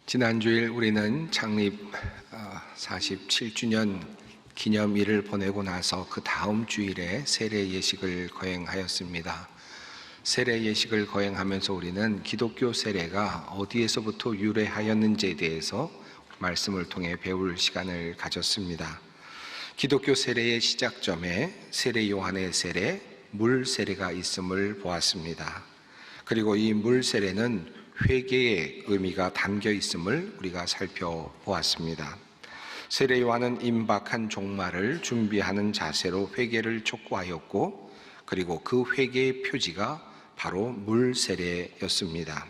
지난주일 우리는 창립 47주년 기념일을 보내고 나서 그 다음 주일에 세례 예식을 거행하였습니다. 세례 예식을 거행하면서 우리는 기독교 세례가 어디에서부터 유래하였는지에 대해서 말씀을 통해 배울 시간을 가졌습니다. 기독교 세례의 시작점에 세례 요한의 세례, 물 세례가 있음을 보았습니다. 그리고 이 물 세례는 회개의 의미가 담겨 있음을 우리가 살펴보았습니다. 세례 요한은 임박한 종말을 준비하는 자세로 회개를 촉구하였고, 그리고 그 회개의 표지가 바로 물 세례였습니다.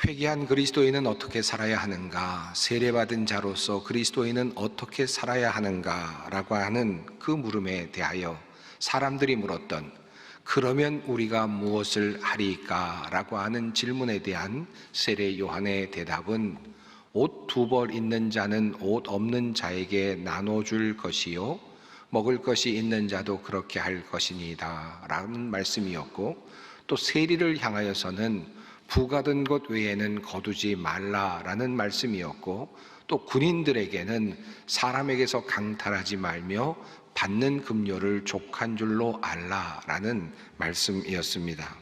회개한 그리스도인은 어떻게 살아야 하는가, 세례받은 자로서 그리스도인은 어떻게 살아야 하는가라고 하는 그 물음에 대하여 사람들이 물었던, 그러면 우리가 무엇을 하리까? 라고 하는 질문에 대한 세례 요한의 대답은, 옷 2벌 있는 자는 옷 없는 자에게 나눠줄 것이요, 먹을 것이 있는 자도 그렇게 할 것이니이다 라는 말씀이었고, 또 세리를 향하여서는 부가든 것 외에는 거두지 말라라는 말씀이었고, 또 군인들에게는 사람에게서 강탈하지 말며 받는 급료를 족한 줄로 알라라는 말씀이었습니다.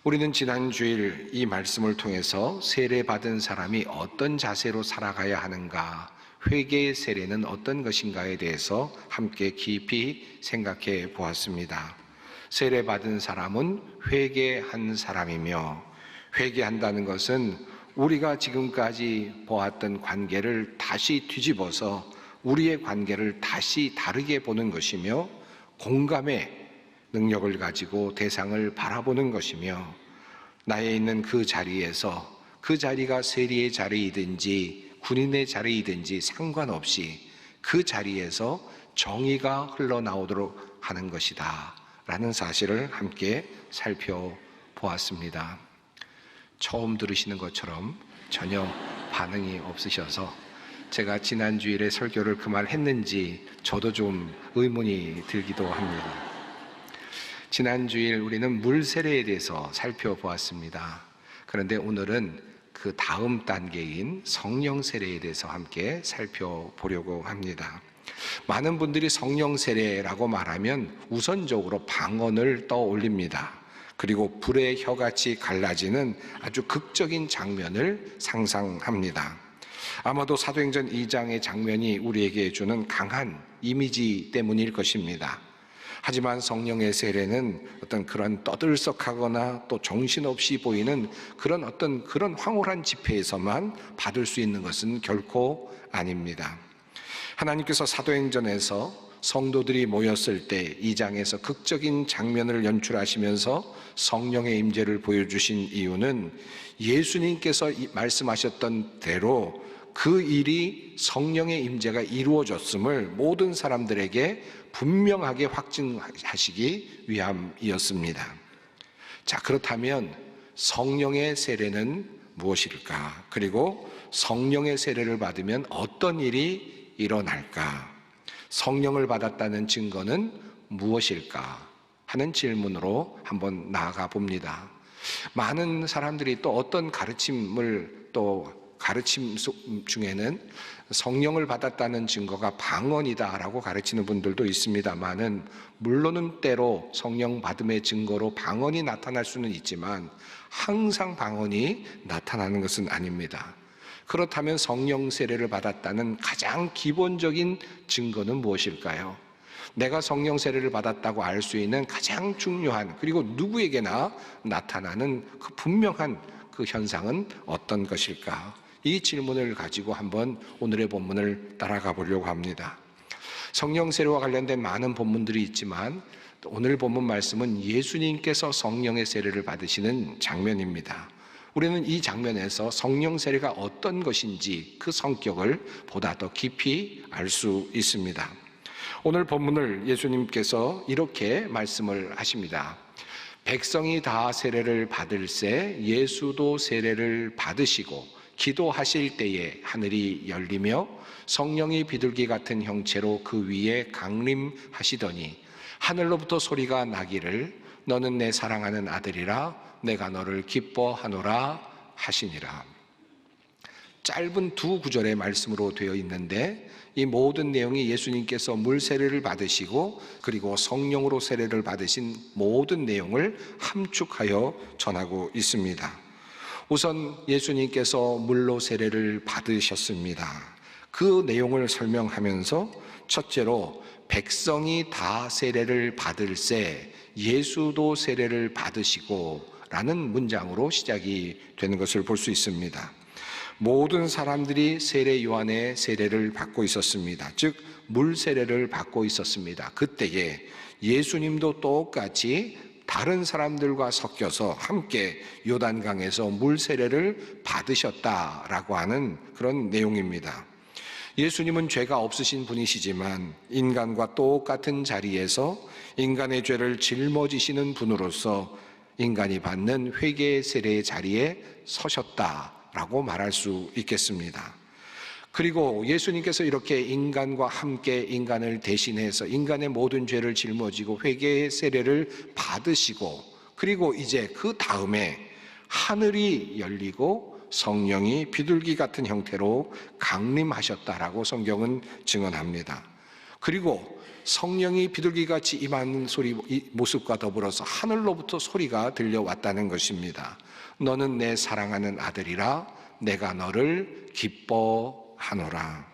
우리는 지난 주일 이 말씀을 통해서 세례받은 사람이 어떤 자세로 살아가야 하는가, 회개의 세례는 어떤 것인가에 대해서 함께 깊이 생각해 보았습니다. 세례받은 사람은 회개한 사람이며, 회개한다는 것은 우리가 지금까지 보았던 관계를 다시 뒤집어서 우리의 관계를 다시 다르게 보는 것이며, 공감의 능력을 가지고 대상을 바라보는 것이며, 나에 있는 그 자리에서, 그 자리가 세리의 자리이든지 군인의 자리이든지 상관없이 그 자리에서 정의가 흘러나오도록 하는 것이다 라는 사실을 함께 살펴보았습니다. 처음 들으시는 것처럼 전혀 반응이 없으셔서 제가 지난 주일에 설교를 그 말 했는지 저도 좀 의문이 들기도 합니다. 지난 주일 우리는 물 세례에 대해서 살펴보았습니다. 그런데 오늘은 그 다음 단계인 성령 세례에 대해서 함께 살펴보려고 합니다. 많은 분들이 성령 세례라고 말하면 우선적으로 방언을 떠올립니다. 그리고 불의 혀같이 갈라지는 아주 극적인 장면을 상상합니다. 아마도 사도행전 2장의 장면이 우리에게 주는 강한 이미지 때문일 것입니다. 하지만 성령의 세례는 어떤 그런 떠들썩하거나 또 정신없이 보이는 그런 황홀한 집회에서만 받을 수 있는 것은 결코 아닙니다. 하나님께서 사도행전에서 성도들이 모였을 때 2장에서 극적인 장면을 연출하시면서 성령의 임재를 보여주신 이유는 예수님께서 말씀하셨던 대로 그 일이 성령의 임재가 이루어졌음을 모든 사람들에게 분명하게 확증하시기 위함이었습니다. 자, 그렇다면 성령의 세례는 무엇일까? 그리고 성령의 세례를 받으면 어떤 일이 일어날까? 성령을 받았다는 증거는 무엇일까? 하는 질문으로 한번 나아가 봅니다. 많은 사람들이 또 어떤 가르침 중에는 성령을 받았다는 증거가 방언이다라고 가르치는 분들도 있습니다만은, 물론은 때로 성령 받음의 증거로 방언이 나타날 수는 있지만 항상 방언이 나타나는 것은 아닙니다. 그렇다면 성령 세례를 받았다는 가장 기본적인 증거는 무엇일까요? 내가 성령 세례를 받았다고 알 수 있는 가장 중요한, 그리고 누구에게나 나타나는 그 분명한 그 현상은 어떤 것일까? 이 질문을 가지고 한번 오늘의 본문을 따라가 보려고 합니다. 성령 세례와 관련된 많은 본문들이 있지만 오늘 본문 말씀은 예수님께서 성령의 세례를 받으시는 장면입니다. 우리는 이 장면에서 성령 세례가 어떤 것인지 그 성격을 보다 더 깊이 알 수 있습니다. 오늘 본문을 예수님께서 이렇게 말씀을 하십니다. 백성이 다 세례를 받을새 예수도 세례를 받으시고 기도하실 때에 하늘이 열리며 성령이 비둘기 같은 형체로 그 위에 강림하시더니 하늘로부터 소리가 나기를 너는 내 사랑하는 아들이라 내가 너를 기뻐하노라 하시니라. 짧은 두 구절의 말씀으로 되어 있는데 이 모든 내용이 예수님께서 물 세례를 받으시고 그리고 성령으로 세례를 받으신 모든 내용을 함축하여 전하고 있습니다. 우선 예수님께서 물로 세례를 받으셨습니다. 그 내용을 설명하면서 첫째로 백성이 다 세례를 받을새 예수도 세례를 받으시고 라는 문장으로 시작이 되는 것을 볼 수 있습니다. 모든 사람들이 세례 요한의 세례를 받고 있었습니다. 즉 물 세례를 받고 있었습니다. 그때에 예수님도 똑같이 다른 사람들과 섞여서 함께 요단강에서 물 세례를 받으셨다라고 하는 그런 내용입니다. 예수님은 죄가 없으신 분이시지만 인간과 똑같은 자리에서 인간의 죄를 짊어지시는 분으로서 인간이 받는 회개 세례의 자리에 서셨다라고 말할 수 있겠습니다. 그리고 예수님께서 이렇게 인간과 함께 인간을 대신해서 인간의 모든 죄를 짊어지고 회개의 세례를 받으시고 그리고 이제 그 다음에 하늘이 열리고 성령이 비둘기 같은 형태로 강림하셨다라고 성경은 증언합니다. 그리고 성령이 비둘기같이 임하는 모습과 더불어서 하늘로부터 소리가 들려왔다는 것입니다. 너는 내 사랑하는 아들이라 내가 너를 기뻐하노라.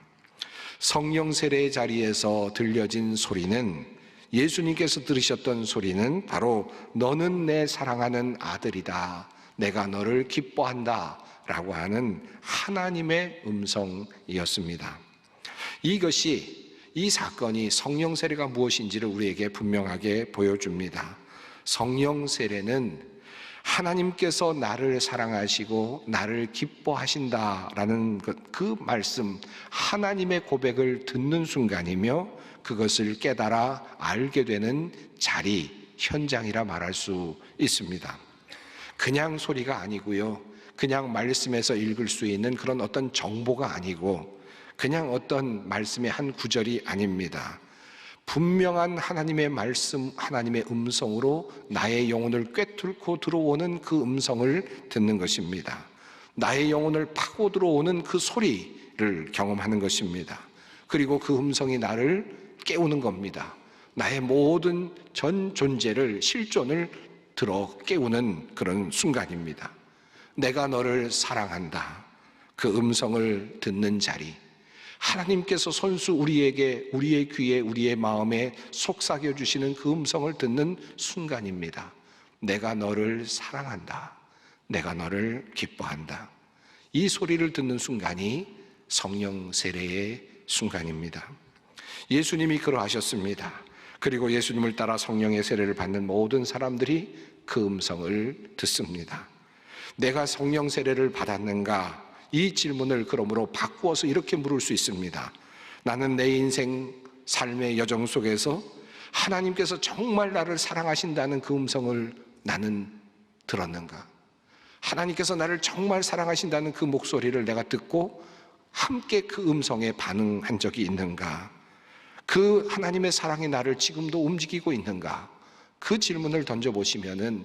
성령 세례의 자리에서 들려진 소리는 예수님께서 들으셨던 소리는 바로 너는 내 사랑하는 아들이다. 내가 너를 기뻐한다. 라고 하는 하나님의 음성이었습니다. 이 사건이 성령 세례가 무엇인지를 우리에게 분명하게 보여줍니다. 성령 세례는 하나님께서 나를 사랑하시고 나를 기뻐하신다라는 그 말씀, 하나님의 고백을 듣는 순간이며 그것을 깨달아 알게 되는 자리, 현장이라 말할 수 있습니다. 그냥 소리가 아니고요. 그냥 말씀에서 읽을 수 있는 그런 어떤 정보가 아니고 그냥 어떤 말씀의 한 구절이 아닙니다. 분명한 하나님의 말씀, 하나님의 음성으로 나의 영혼을 꿰뚫고 들어오는 그 음성을 듣는 것입니다. 나의 영혼을 파고 들어오는 그 소리를 경험하는 것입니다. 그리고 그 음성이 나를 깨우는 겁니다. 나의 모든 전 존재를, 실존을 들어 깨우는 그런 순간입니다. 내가 너를 사랑한다. 그 음성을 듣는 자리. 하나님께서 손수 우리에게, 우리의 귀에, 우리의 마음에 속삭여 주시는 그 음성을 듣는 순간입니다. 내가 너를 사랑한다. 내가 너를 기뻐한다. 이 소리를 듣는 순간이 성령 세례의 순간입니다. 예수님이 그러하셨습니다. 그리고 예수님을 따라 성령의 세례를 받는 모든 사람들이 그 음성을 듣습니다. 내가 성령 세례를 받았는가? 이 질문을 그러므로 바꾸어서 이렇게 물을 수 있습니다. 나는 내 인생 삶의 여정 속에서 하나님께서 정말 나를 사랑하신다는 그 음성을 나는 들었는가? 하나님께서 나를 정말 사랑하신다는 그 목소리를 내가 듣고 함께 그 음성에 반응한 적이 있는가? 그 하나님의 사랑이 나를 지금도 움직이고 있는가? 그 질문을 던져보시면은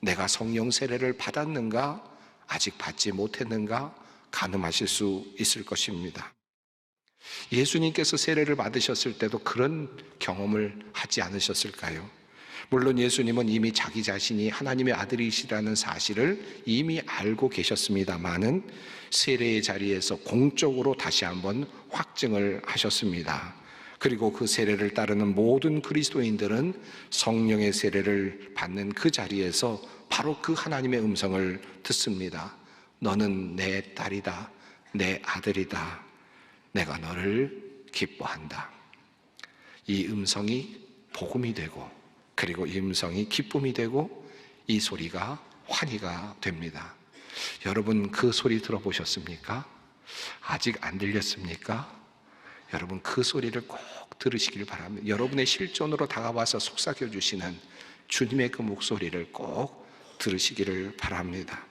내가 성령 세례를 받았는가? 아직 받지 못했는가? 가늠하실 수 있을 것입니다. 예수님께서 세례를 받으셨을 때도 그런 경험을 하지 않으셨을까요? 물론 예수님은 이미 자기 자신이 하나님의 아들이시라는 사실을 이미 알고 계셨습니다마는 세례의 자리에서 공적으로 다시 한번 확증을 하셨습니다. 그리고 그 세례를 따르는 모든 그리스도인들은 성령의 세례를 받는 그 자리에서 바로 그 하나님의 음성을 듣습니다. 너는 내 딸이다, 내 아들이다, 내가 너를 기뻐한다. 이 음성이 복음이 되고 그리고 이 음성이 기쁨이 되고 이 소리가 환희가 됩니다. 여러분 그 소리 들어보셨습니까? 아직 안 들렸습니까? 여러분 그 소리를 꼭 들으시길 바랍니다. 여러분의 실존으로 다가와서 속삭여 주시는 주님의 그 목소리를 꼭 들으시기를 바랍니다.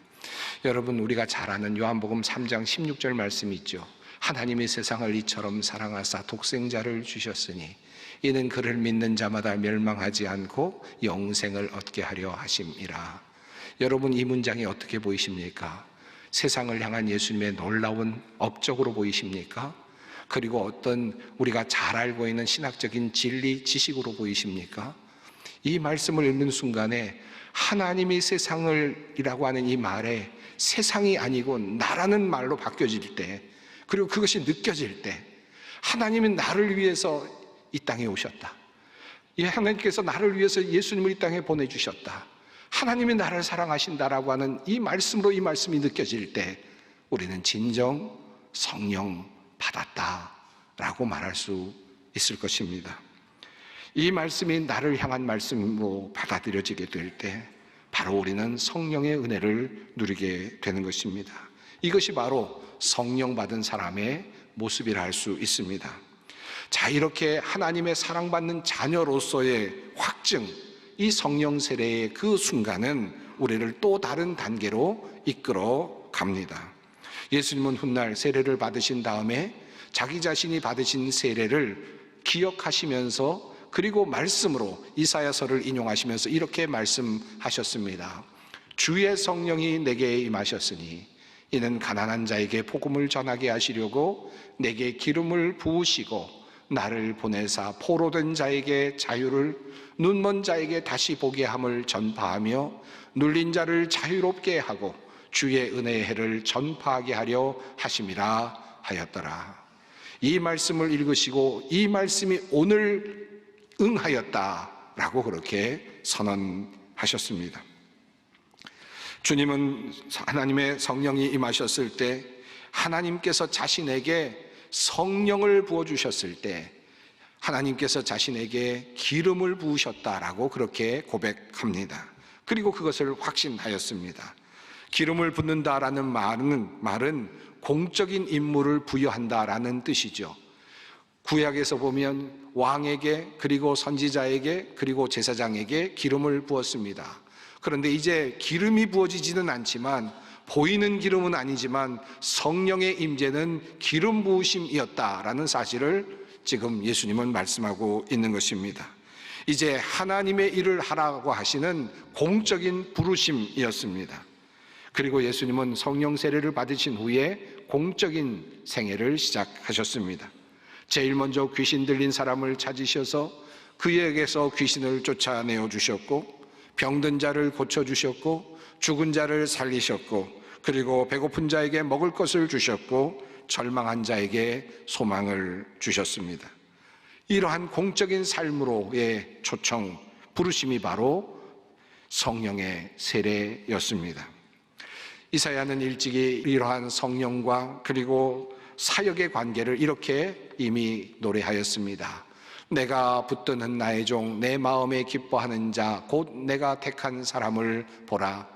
여러분, 우리가 잘 아는 요한복음 3장 16절 말씀이 있죠. 하나님이 세상을 이처럼 사랑하사 독생자를 주셨으니 이는 그를 믿는 자마다 멸망하지 않고 영생을 얻게 하려 하심이라. 여러분, 이 문장이 어떻게 보이십니까? 세상을 향한 예수님의 놀라운 업적으로 보이십니까? 그리고 어떤 우리가 잘 알고 있는 신학적인 진리, 지식으로 보이십니까? 이 말씀을 읽는 순간에 하나님이 세상을 이라고 하는 이 말에 세상이 아니고 나라는 말로 바뀌어질 때, 그리고 그것이 느껴질 때, 하나님은 나를 위해서 이 땅에 오셨다. 하나님께서 나를 위해서 예수님을 이 땅에 보내주셨다. 하나님이 나를 사랑하신다라고 하는 이 말씀으로 이 말씀이 느껴질 때 우리는 진정 성령 받았다라고 말할 수 있을 것입니다. 이 말씀이 나를 향한 말씀으로 받아들여지게 될 때 바로 우리는 성령의 은혜를 누리게 되는 것입니다. 이것이 바로 성령 받은 사람의 모습이라 할 수 있습니다. 자, 이렇게 하나님의 사랑받는 자녀로서의 확증, 이 성령 세례의 그 순간은 우리를 또 다른 단계로 이끌어 갑니다. 예수님은 훗날 세례를 받으신 다음에 자기 자신이 받으신 세례를 기억하시면서, 그리고 말씀으로 이사야서를 인용하시면서 이렇게 말씀하셨습니다. 주의 성령이 내게 임하셨으니 이는 가난한 자에게 복음을 전하게 하시려고 내게 기름을 부으시고 나를 보내사 포로된 자에게 자유를, 눈먼 자에게 다시 보게 함을 전파하며 눌린 자를 자유롭게 하고 주의 은혜의 해를 전파하게 하려 하심이라 하였더라. 이 말씀을 읽으시고 이 말씀이 오늘 응하였다라고 그렇게 선언하셨습니다. 주님은 하나님의 성령이 임하셨을 때, 하나님께서 자신에게 성령을 부어주셨을 때 하나님께서 자신에게 기름을 부으셨다라고 그렇게 고백합니다. 그리고 그것을 확신하였습니다. 기름을 붓는다라는 말은 공적인 임무를 부여한다라는 뜻이죠. 구약에서 보면 왕에게, 그리고 선지자에게, 그리고 제사장에게 기름을 부었습니다. 그런데 이제 기름이 부어지지는 않지만, 보이는 기름은 아니지만 성령의 임재는 기름 부으심이었다라는 사실을 지금 예수님은 말씀하고 있는 것입니다. 이제 하나님의 일을 하라고 하시는 공적인 부르심이었습니다. 그리고 예수님은 성령 세례를 받으신 후에 공적인 생애를 시작하셨습니다. 제일 먼저 귀신 들린 사람을 찾으셔서 그에게서 귀신을 쫓아내어 주셨고, 병든 자를 고쳐주셨고, 죽은 자를 살리셨고, 그리고 배고픈 자에게 먹을 것을 주셨고, 절망한 자에게 소망을 주셨습니다. 이러한 공적인 삶으로의 초청, 부르심이 바로 성령의 세례였습니다. 이사야는 일찍이 이러한 성령과 그리고 사역의 관계를 이렇게 이미 노래하였습니다. 내가 붙드는 나의 종, 내 마음에 기뻐하는 자, 곧 내가 택한 사람을 보라.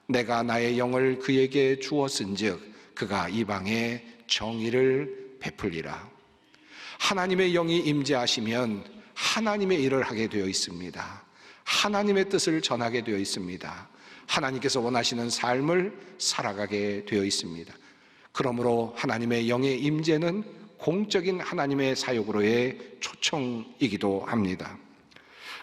내가 나의 영을 그에게 주었은즉 그가 이방에 정의를 베풀리라. 하나님의 영이 임재하시면 하나님의 일을 하게 되어 있습니다. 하나님의 뜻을 전하게 되어 있습니다. 하나님께서 원하시는 삶을 살아가게 되어 있습니다. 그러므로 하나님의 영의 임재는 공적인 하나님의 사역으로의 초청이기도 합니다.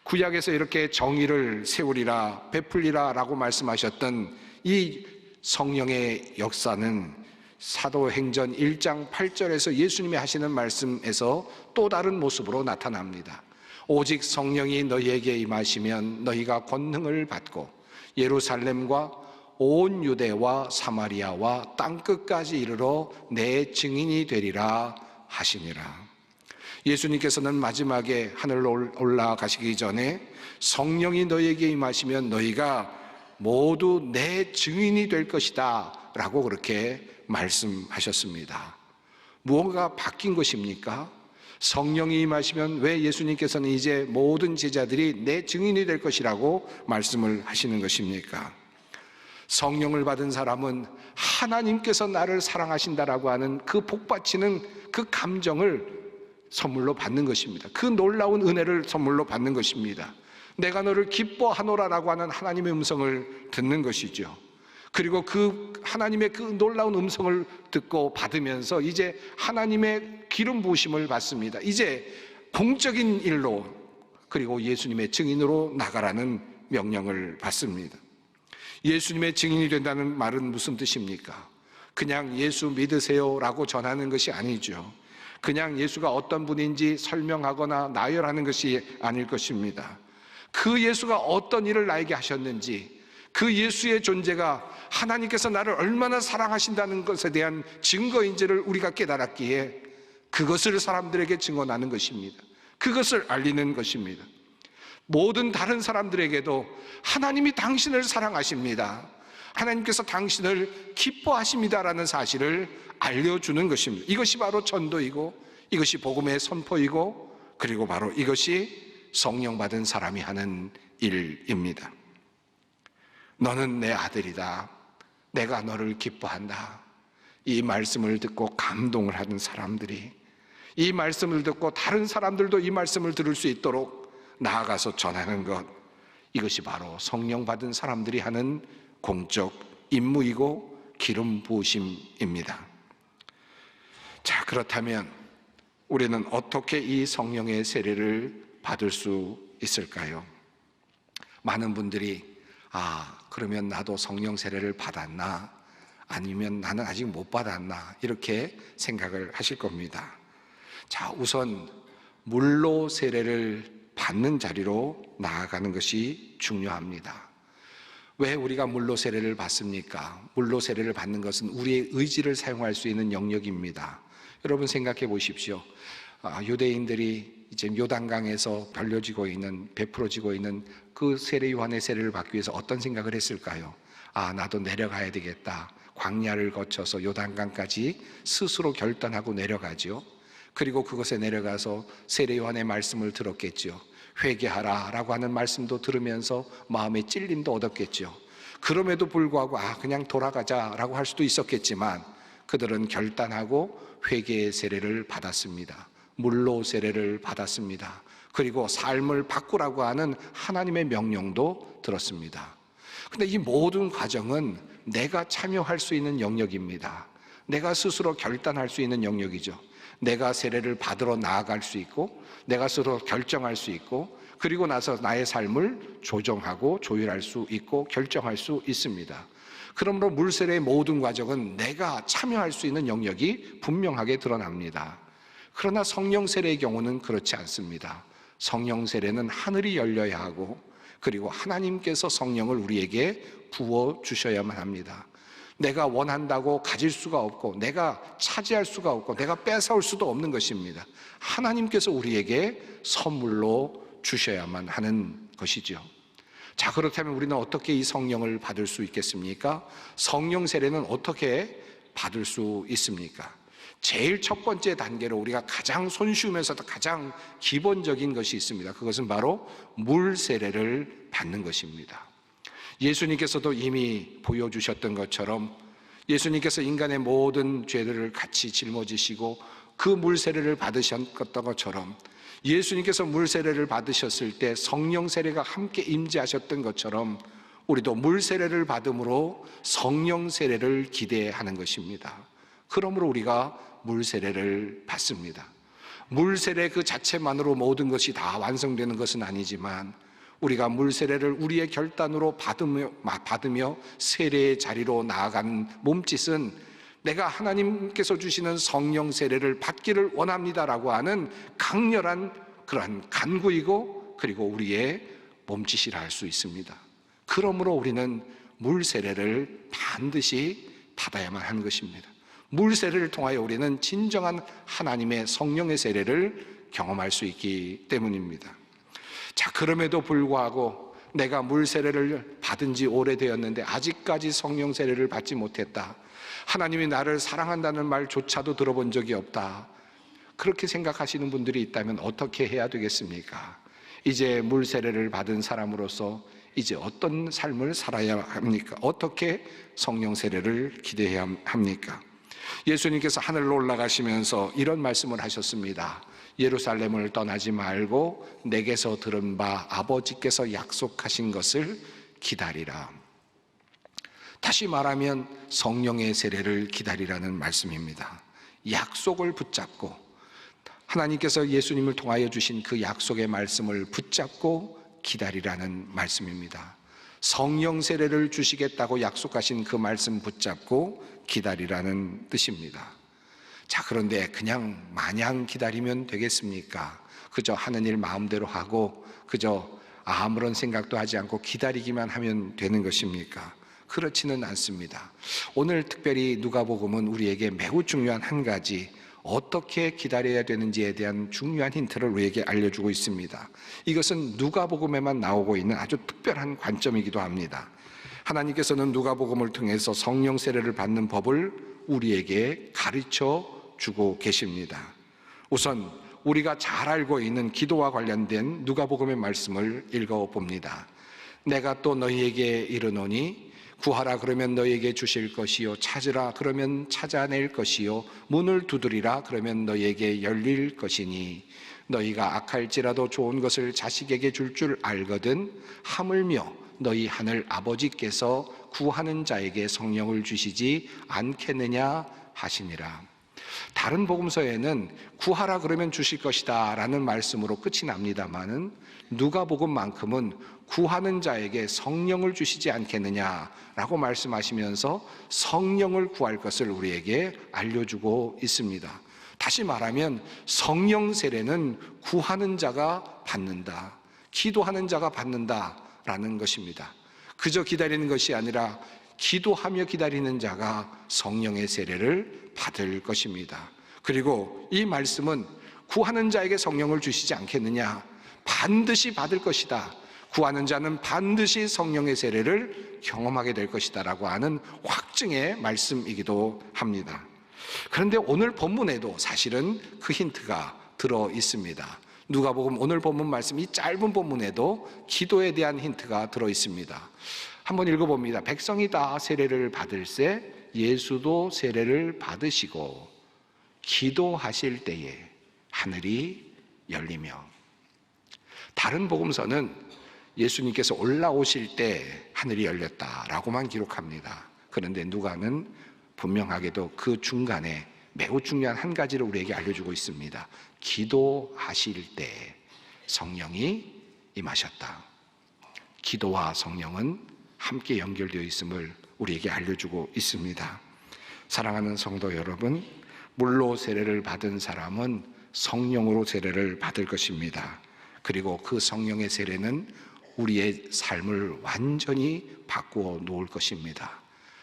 구약에서 이렇게 정의를 세우리라, 베풀리라 라고 말씀하셨던 이 성령의 역사는 사도행전 1장 8절에서 예수님이 하시는 말씀에서 또 다른 모습으로 나타납니다. 오직 성령이 너희에게 임하시면 너희가 권능을 받고 예루살렘과 온 유대와 사마리아와 땅끝까지 이르러 내 증인이 되리라 하시니라. 예수님께서는 마지막에 하늘로 올라가시기 전에 성령이 너희에게 임하시면 너희가 모두 내 증인이 될 것이다 라고 그렇게 말씀하셨습니다. 무언가 바뀐 것입니까? 성령이 임하시면 왜 예수님께서는 이제 모든 제자들이 내 증인이 될 것이라고 말씀을 하시는 것입니까? 성령을 받은 사람은 하나님께서 나를 사랑하신다라고 하는 그 복받치는 그 감정을 선물로 받는 것입니다. 그 놀라운 은혜를 선물로 받는 것입니다. 내가 너를 기뻐하노라라고 하는 하나님의 음성을 듣는 것이죠. 그리고 그 하나님의 그 놀라운 음성을 듣고 받으면서 이제 하나님의 기름 부으심을 받습니다. 이제 공적인 일로, 그리고 예수님의 증인으로 나가라는 명령을 받습니다. 예수님의 증인이 된다는 말은 무슨 뜻입니까? 그냥 예수 믿으세요라고 전하는 것이 아니죠. 그냥 예수가 어떤 분인지 설명하거나 나열하는 것이 아닐 것입니다. 그 예수가 어떤 일을 나에게 하셨는지, 그 예수의 존재가 하나님께서 나를 얼마나 사랑하신다는 것에 대한 증거인지를 우리가 깨달았기에 그것을 사람들에게 증언하는 것입니다. 그것을 알리는 것입니다. 모든 다른 사람들에게도 하나님이 당신을 사랑하십니다, 하나님께서 당신을 기뻐하십니다라는 사실을 알려주는 것입니다. 이것이 바로 전도이고, 이것이 복음의 선포이고, 그리고 바로 이것이 성령 받은 사람이 하는 일입니다. 너는 내 아들이다, 내가 너를 기뻐한다. 이 말씀을 듣고 감동을 하는 사람들이, 이 말씀을 듣고 다른 사람들도 이 말씀을 들을 수 있도록 나아가서 전하는 것, 이것이 바로 성령 받은 사람들이 하는 공적 임무이고 기름 부으심입니다. 자, 그렇다면 우리는 어떻게 이 성령의 세례를 받을 수 있을까요? 많은 분들이 그러면 나도 성령 세례를 받았나? 아니면 나는 아직 못 받았나? 이렇게 생각을 하실 겁니다. 자, 우선 물로 세례를 받는 자리로 나아가는 것이 중요합니다. 왜 우리가 물로 세례를 받습니까? 물로 세례를 받는 것은 우리의 의지를 사용할 수 있는 영역입니다. 여러분 생각해 보십시오. 유대인들이 이제 요단강에서 베풀어지고 있는 그 세례 요한의 세례를 받기 위해서 어떤 생각을 했을까요? 나도 내려가야 되겠다. 광야를 거쳐서 요단강까지 스스로 결단하고 내려가죠. 그리고 그곳에 내려가서 세례 요한의 말씀을 들었겠죠. 회개하라 라고 하는 말씀도 들으면서 마음의 찔림도 얻었겠죠. 그럼에도 불구하고 그냥 돌아가자 라고 할 수도 있었겠지만 그들은 결단하고 회개의 세례를 받았습니다. 물로 세례를 받았습니다. 그리고 삶을 바꾸라고 하는 하나님의 명령도 들었습니다. 그런데 이 모든 과정은 내가 참여할 수 있는 영역입니다. 내가 스스로 결단할 수 있는 영역이죠. 내가 세례를 받으러 나아갈 수 있고, 내가 스스로 결정할 수 있고, 그리고 나서 나의 삶을 조정하고 조율할 수 있고 결정할 수 있습니다. 그러므로 물세례의 모든 과정은 내가 참여할 수 있는 영역이 분명하게 드러납니다. 그러나 성령 세례의 경우는 그렇지 않습니다. 성령 세례는 하늘이 열려야 하고, 그리고 하나님께서 성령을 우리에게 부어 주셔야만 합니다. 내가 원한다고 가질 수가 없고, 내가 차지할 수가 없고, 내가 뺏어올 수도 없는 것입니다. 하나님께서 우리에게 선물로 주셔야만 하는 것이죠. 자, 그렇다면 우리는 어떻게 이 성령을 받을 수 있겠습니까? 성령 세례는 어떻게 받을 수 있습니까? 제일 첫 번째 단계로 우리가 가장 손쉬우면서도 가장 기본적인 것이 있습니다. 그것은 바로 물 세례를 받는 것입니다. 예수님께서도 이미 보여주셨던 것처럼 예수님께서 인간의 모든 죄들을 같이 짊어지시고 그 물 세례를 받으셨던 것처럼, 예수님께서 물 세례를 받으셨을 때 성령 세례가 함께 임재하셨던 것처럼 우리도 물 세례를 받음으로 성령 세례를 기대하는 것입니다. 그러므로 우리가 물 세례를 받습니다. 물 세례 그 자체만으로 모든 것이 다 완성되는 것은 아니지만 우리가 물 세례를 우리의 결단으로 받으며 세례의 자리로 나아가는 몸짓은 내가 하나님께서 주시는 성령 세례를 받기를 원합니다라고 하는 강렬한 그러한 간구이고, 그리고 우리의 몸짓이라 할 수 있습니다. 그러므로 우리는 물 세례를 반드시 받아야만 하는 것입니다. 물 세례를 통하여 우리는 진정한 하나님의 성령의 세례를 경험할 수 있기 때문입니다. 자, 그럼에도 불구하고 내가 물 세례를 받은 지 오래되었는데 아직까지 성령 세례를 받지 못했다, 하나님이 나를 사랑한다는 말조차도 들어본 적이 없다, 그렇게 생각하시는 분들이 있다면 어떻게 해야 되겠습니까? 이제 물 세례를 받은 사람으로서 이제 어떤 삶을 살아야 합니까? 어떻게 성령 세례를 기대해야 합니까? 예수님께서 하늘로 올라가시면서 이런 말씀을 하셨습니다. 예루살렘을 떠나지 말고 내게서 들은 바 아버지께서 약속하신 것을 기다리라. 다시 말하면 성령의 세례를 기다리라는 말씀입니다. 약속을 붙잡고, 하나님께서 예수님을 통하여 주신 그 약속의 말씀을 붙잡고 기다리라는 말씀입니다. 성령 세례를 주시겠다고 약속하신 그 말씀 붙잡고 기다리라는 뜻입니다. 자, 그런데 그냥 마냥 기다리면 되겠습니까? 그저 하는 일 마음대로 하고 그저 아무런 생각도 하지 않고 기다리기만 하면 되는 것입니까? 그렇지는 않습니다. 오늘 특별히 누가복음은 우리에게 매우 중요한 한 가지, 어떻게 기다려야 되는지에 대한 중요한 힌트를 우리에게 알려주고 있습니다. 이것은 누가복음에만 나오고 있는 아주 특별한 관점이기도 합니다. 하나님께서는 누가복음을 통해서 성령 세례를 받는 법을 우리에게 가르쳐 주고 계십니다. 우선 우리가 잘 알고 있는 기도와 관련된 누가복음의 말씀을 읽어봅니다. 내가 또 너희에게 이르노니 구하라 그러면 너희에게 주실 것이요, 찾으라 그러면 찾아낼 것이요, 문을 두드리라 그러면 너희에게 열릴 것이니 너희가 악할지라도 좋은 것을 자식에게 줄 알거든 하물며 너희 하늘 아버지께서 구하는 자에게 성령을 주시지 않겠느냐 하시니라. 다른 복음서에는 구하라 그러면 주실 것이다 라는 말씀으로 끝이 납니다마는 누가복음만큼은 구하는 자에게 성령을 주시지 않겠느냐라고 말씀하시면서 성령을 구할 것을 우리에게 알려주고 있습니다. 다시 말하면 성령 세례는 구하는 자가 받는다, 기도하는 자가 받는다라는 것입니다. 그저 기다리는 것이 아니라 기도하며 기다리는 자가 성령의 세례를 받을 것입니다. 그리고 이 말씀은 구하는 자에게 성령을 주시지 않겠느냐, 반드시 받을 것이다, 구하는 자는 반드시 성령의 세례를 경험하게 될 것이다 라고 하는 확증의 말씀이기도 합니다. 그런데 오늘 본문에도 사실은 그 힌트가 들어 있습니다. 누가복음 오늘 본문 말씀, 이 짧은 본문에도 기도에 대한 힌트가 들어 있습니다. 한번 읽어봅니다. 백성이 다 세례를 받을새 예수도 세례를 받으시고 기도하실 때에 하늘이 열리며. 다른 복음서는 예수님께서 올라오실 때 하늘이 열렸다라고만 기록합니다. 그런데 누가는 분명하게도 그 중간에 매우 중요한 한 가지를 우리에게 알려주고 있습니다. 기도하실 때 성령이 임하셨다. 기도와 성령은 함께 연결되어 있음을 우리에게 알려주고 있습니다. 사랑하는 성도 여러분, 물로 세례를 받은 사람은 성령으로 세례를 받을 것입니다. 그리고 그 성령의 세례는 우리의 삶을 완전히 바꾸어 놓을 것입니다.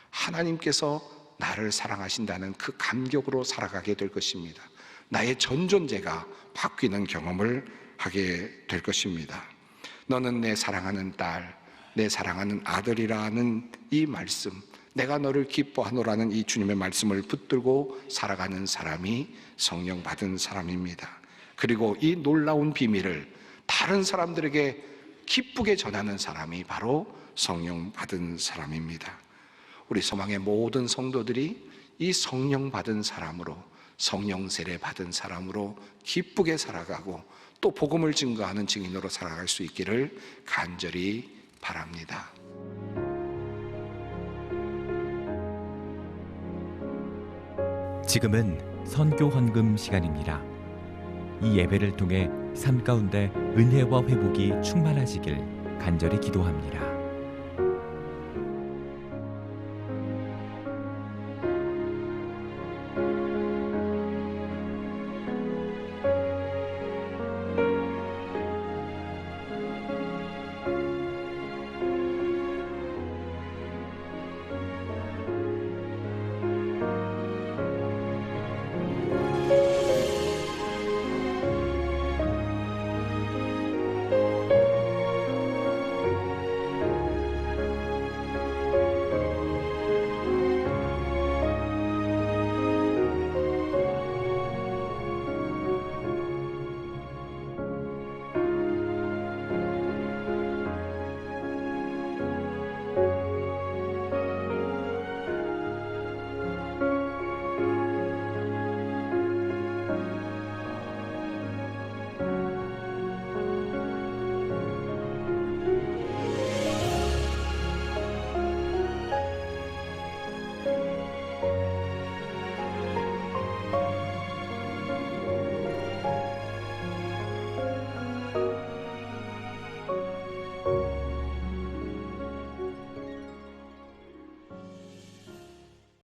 하나님께서 나를 사랑하신다는 그 감격으로 살아가게 될 것입니다. 나의 전 존재가 바뀌는 경험을 하게 될 것입니다. 너는 내 사랑하는 딸, 내 사랑하는 아들이라는 이 말씀, 내가 너를 기뻐하노라는 이 주님의 말씀을 붙들고 살아가는 사람이 성령 받은 사람입니다. 그리고 이 놀라운 비밀을 다른 사람들에게 기쁘게 전하는 사람이 바로 성령 받은 사람입니다. 우리 소망의 모든 성도들이 이 성령 받은 사람으로, 성령 세례 받은 사람으로 기쁘게 살아가고 또 복음을 증거하는 증인으로 살아갈 수 있기를 간절히 바랍니다. 지금은 선교 헌금 시간입니다. 이 예배를 통해 삶 가운데 은혜와 회복이 충만하시길 간절히 기도합니다.